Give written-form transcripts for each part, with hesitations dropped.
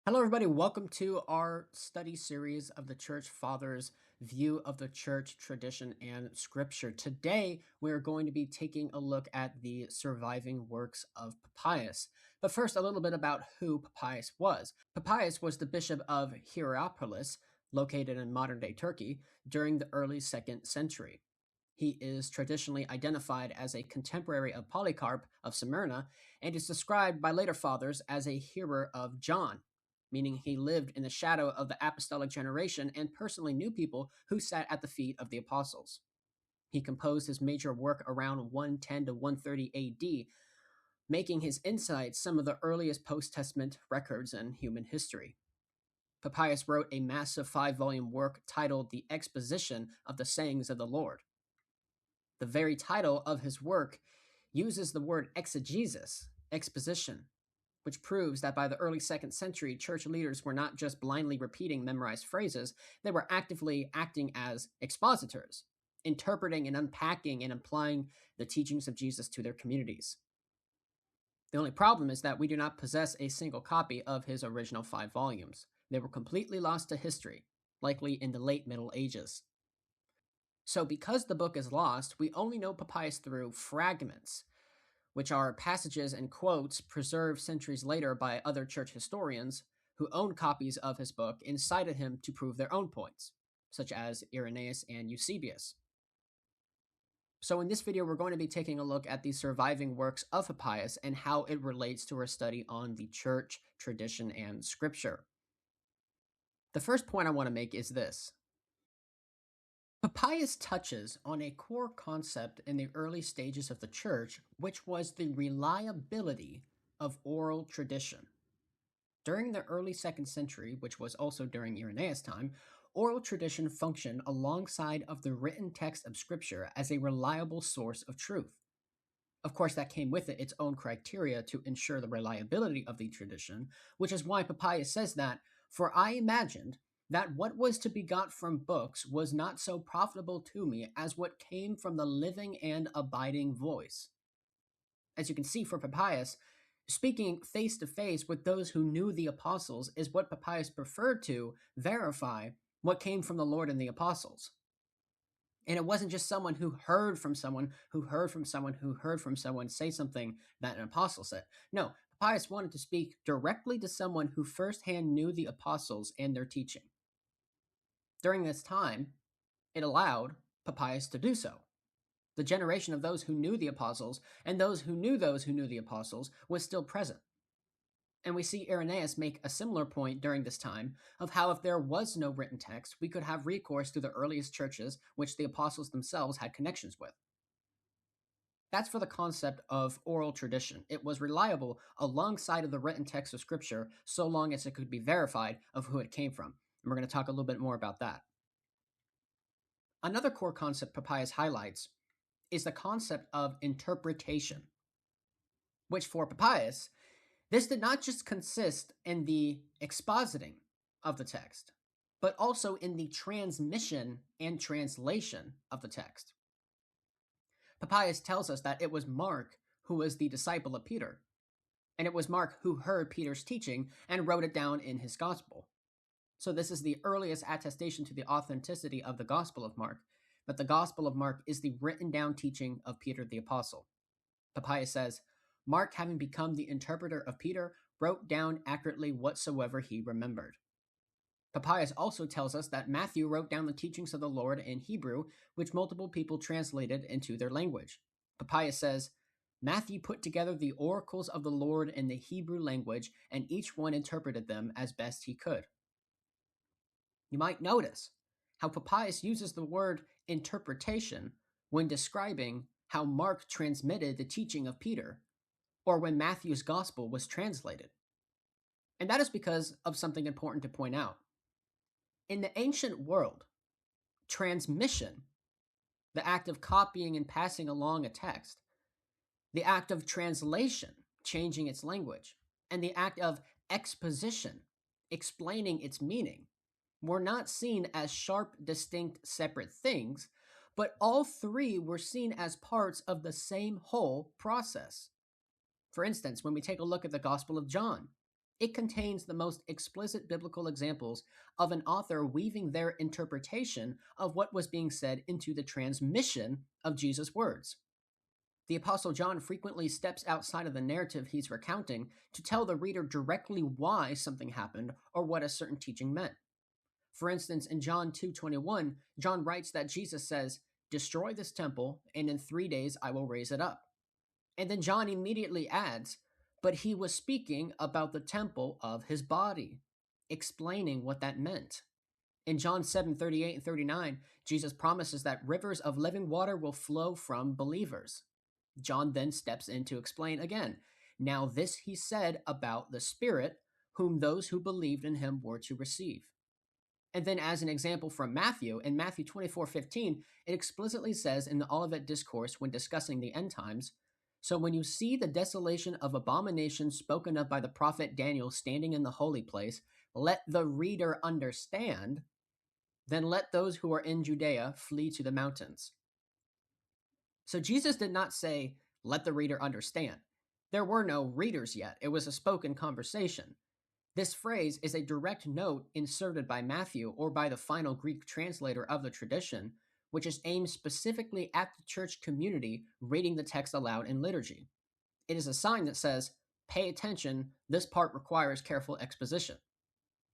Hello, everybody. Welcome to our study series of the Church Fathers' view of the church tradition and scripture. Today, we're going to be taking a look at the surviving works of Papias. But first, a little bit about who Papias was. Papias was the bishop of Hierapolis, located in modern day Turkey, during the early 2nd century. He is traditionally identified as a contemporary of Polycarp of Smyrna and is described by later fathers as a hearer of John, meaning he lived in the shadow of the apostolic generation and personally knew people who sat at the feet of the apostles. He composed his major work around 110 to 130 AD, making his insights some of the earliest post Testament records in human history. Papias wrote a massive 5-volume work titled The Exposition of the Sayings of the Lord. The very title of his work uses the word exegesis, exposition, which proves that by the early 2nd century, church leaders were not just blindly repeating memorized phrases, they were actively acting as expositors, interpreting and unpacking and applying the teachings of Jesus to their communities. The only problem is that we do not possess a single copy of his original 5 volumes. They were completely lost to history, likely in the late Middle Ages. So because the book is lost, we only know Papias through fragments, which are passages and quotes preserved centuries later by other church historians who owned copies of his book and cited him to prove their own points, such as Irenaeus and Eusebius. So in this video, we're going to be taking a look at the surviving works of Papias and how it relates to our study on the church, tradition, and scripture. The first point I want to make is this. Papias touches on a core concept in the early stages of the church, which was the reliability of oral tradition. During the early 2nd century, which was also during Irenaeus' time, oral tradition functioned alongside of the written text of Scripture as a reliable source of truth. Of course, that came with it its own criteria to ensure the reliability of the tradition, which is why Papias says that, "For I imagined that what was to be got from books was not so profitable to me as what came from the living and abiding voice." As you can see for Papias, speaking face to face with those who knew the apostles is what Papias preferred to verify what came from the Lord and the apostles. And it wasn't just someone who heard from someone who heard from someone who heard from someone say something that an apostle said. No, Papias wanted to speak directly to someone who firsthand knew the apostles and their teaching. During this time, it allowed Papias to do so. The generation of those who knew the apostles and those who knew the apostles was still present. And we see Irenaeus make a similar point during this time of how if there was no written text, we could have recourse to the earliest churches which the apostles themselves had connections with. That's for the concept of oral tradition. It was reliable alongside of the written text of Scripture so long as it could be verified of who it came from. And we're going to talk a little bit more about that. Another core concept Papias highlights is the concept of interpretation, which for Papias, this did not just consist in the expositing of the text, but also in the transmission and translation of the text. Papias tells us that it was Mark who was the disciple of Peter, and it was Mark who heard Peter's teaching and wrote it down in his gospel. So this is the earliest attestation to the authenticity of the Gospel of Mark, but the Gospel of Mark is the written down teaching of Peter the Apostle. Papias says, Mark, having become the interpreter of Peter, wrote down accurately whatsoever he remembered. Papias also tells us that Matthew wrote down the teachings of the Lord in Hebrew, which multiple people translated into their language. Papias says, Matthew put together the oracles of the Lord in the Hebrew language, and each one interpreted them as best he could. You might notice how Papias uses the word interpretation when describing how Mark transmitted the teaching of Peter, or when Matthew's gospel was translated. And that is because of something important to point out. In the ancient world, transmission, the act of copying and passing along a text, the act of translation, changing its language, and the act of exposition, explaining its meaning, were not seen as sharp, distinct, separate things, but all three were seen as parts of the same whole process. For instance, when we take a look at the Gospel of John, It contains the most explicit biblical examples of an author weaving their interpretation of what was being said into the transmission of Jesus' words. The Apostle John frequently steps outside of the narrative he's recounting to tell the reader directly why something happened or what a certain teaching meant. For instance, in John 2:21, John writes that Jesus says, "Destroy this temple, and in 3 days I will raise it up." And then John immediately adds, "But he was speaking about the temple of his body," explaining what that meant. In John 7:38 and 39, Jesus promises that rivers of living water will flow from believers. John then steps in to explain again. Now, this he said about the Spirit, whom those who believed in him were to receive. And then, as an example from Matthew, in Matthew 24:15, it explicitly says in the Olivet Discourse when discussing the end times, "So when you see the desolation of abomination spoken of by the prophet Daniel standing in the holy place, let the reader understand, then let those who are in Judea flee to the mountains." So Jesus did not say, "Let the reader understand." There were no readers yet, it was a spoken conversation. This phrase is a direct note inserted by Matthew or by the final Greek translator of the tradition, which is aimed specifically at the church community reading the text aloud in liturgy. It is a sign that says, "Pay attention, this part requires careful exposition."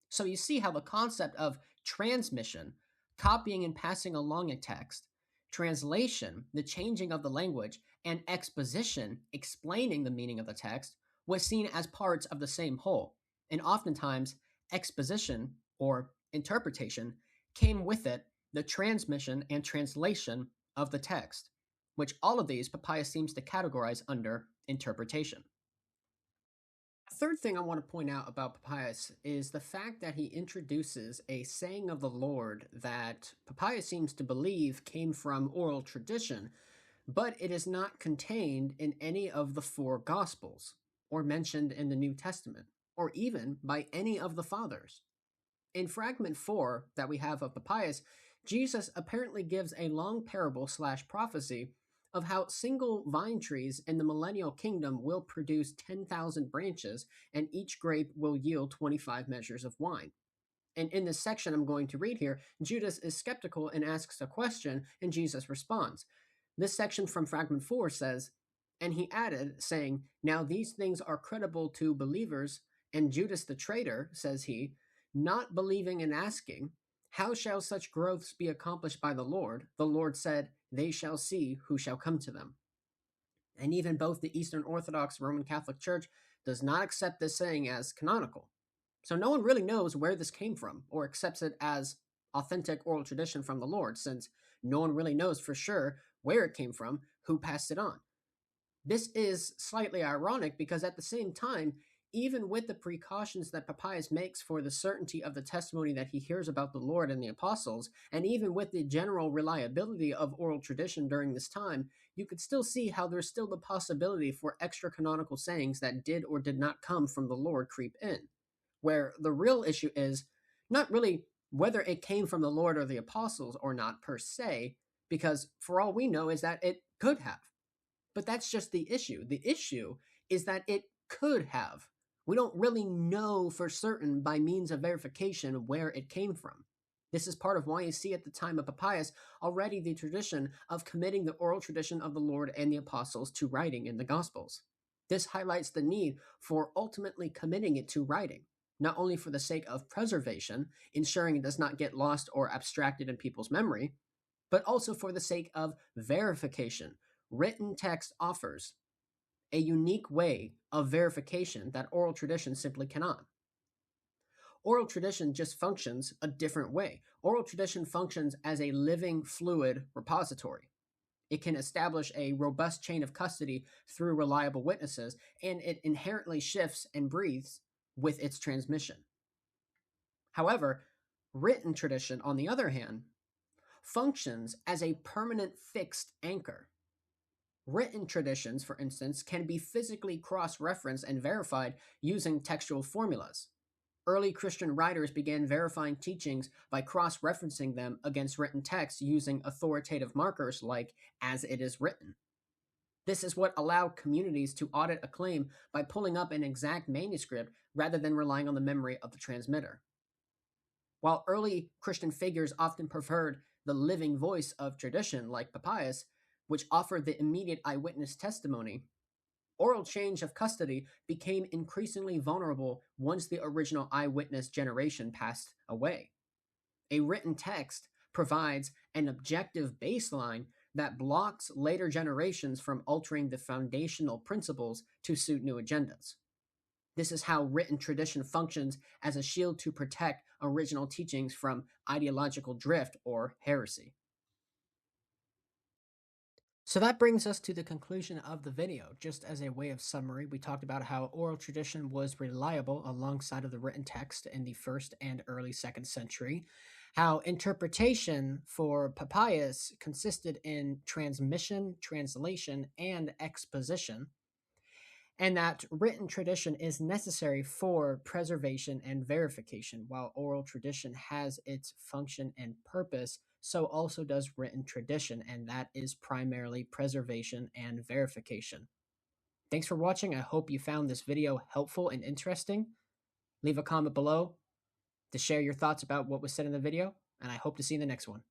So you see how the concept of transmission, copying and passing along a text, translation, the changing of the language, and exposition, explaining the meaning of the text, was seen as parts of the same whole. And oftentimes, exposition or interpretation came with it the transmission and translation of the text, which all of these Papias seems to categorize under interpretation. A third thing I want to point out about Papias is the fact that he introduces a saying of the Lord that Papias seems to believe came from oral tradition, but it is not contained in any of the four Gospels, or mentioned in the New Testament, or even by any of the Fathers. In fragment 4 that we have of Papias, Jesus apparently gives a long parable slash prophecy of how single vine trees in the millennial kingdom will produce 10,000 branches, and each grape will yield 25 measures of wine. And in this section I'm going to read here, Judas is skeptical and asks a question, and Jesus responds. This section from fragment 4 says, "And he added, saying, Now these things are credible to believers, and Judas the traitor, says he, not believing and asking, How shall such growths be accomplished by the Lord? The Lord said, They shall see who shall come to them." And even both the Eastern Orthodox Roman Catholic Church does not accept this saying as canonical. So no one really knows where this came from or accepts it as authentic oral tradition from the Lord, since no one really knows for sure where it came from, who passed it on. This is slightly ironic because at the same time, even with the precautions that Papias makes for the certainty of the testimony that he hears about the Lord and the apostles, and even with the general reliability of oral tradition during this time, you could still see how there's still the possibility for extra canonical sayings that did or did not come from the Lord creep in. Where the real issue is not really whether it came from the Lord or the apostles or not per se, because for all we know is that it could have. But that's just the issue. The issue is that it could have. We don't really know for certain by means of verification where it came from. This is part of why you see at the time of Papias already the tradition of committing the oral tradition of the Lord and the apostles to writing in the Gospels. This highlights the need for ultimately committing it to writing, not only for the sake of preservation, ensuring it does not get lost or abstracted in people's memory, but also for the sake of verification. Written text offers a unique way of verification that oral tradition simply cannot. Oral tradition just functions a different way. Oral tradition functions as a living, fluid repository. It can establish a robust chain of custody through reliable witnesses, and it inherently shifts and breathes with its transmission. However, written tradition, on the other hand, functions as a permanent fixed anchor. Written traditions, for instance, can be physically cross-referenced and verified using textual formulas. Early Christian writers began verifying teachings by cross-referencing them against written texts using authoritative markers like "as it is written." This is what allowed communities to audit a claim by pulling up an exact manuscript rather than relying on the memory of the transmitter. While early Christian figures often preferred the living voice of tradition, like Papias, which offered the immediate eyewitness testimony, oral change of custody became increasingly vulnerable once the original eyewitness generation passed away. A written text provides an objective baseline that blocks later generations from altering the foundational principles to suit new agendas. This is how written tradition functions as a shield to protect original teachings from ideological drift or heresy. So that brings us to the conclusion of the video. Just as a way of summary, we talked about how oral tradition was reliable alongside of the written text in the first and early second century, how interpretation for Papias consisted in transmission, translation, and exposition, and that written tradition is necessary for preservation and verification. While oral tradition has its function and purpose, so also does written tradition, and that is primarily preservation and verification. Thanks for watching. I hope you found this video helpful and interesting. Leave a comment below to share your thoughts about what was said in the video, and I hope to see you in the next one.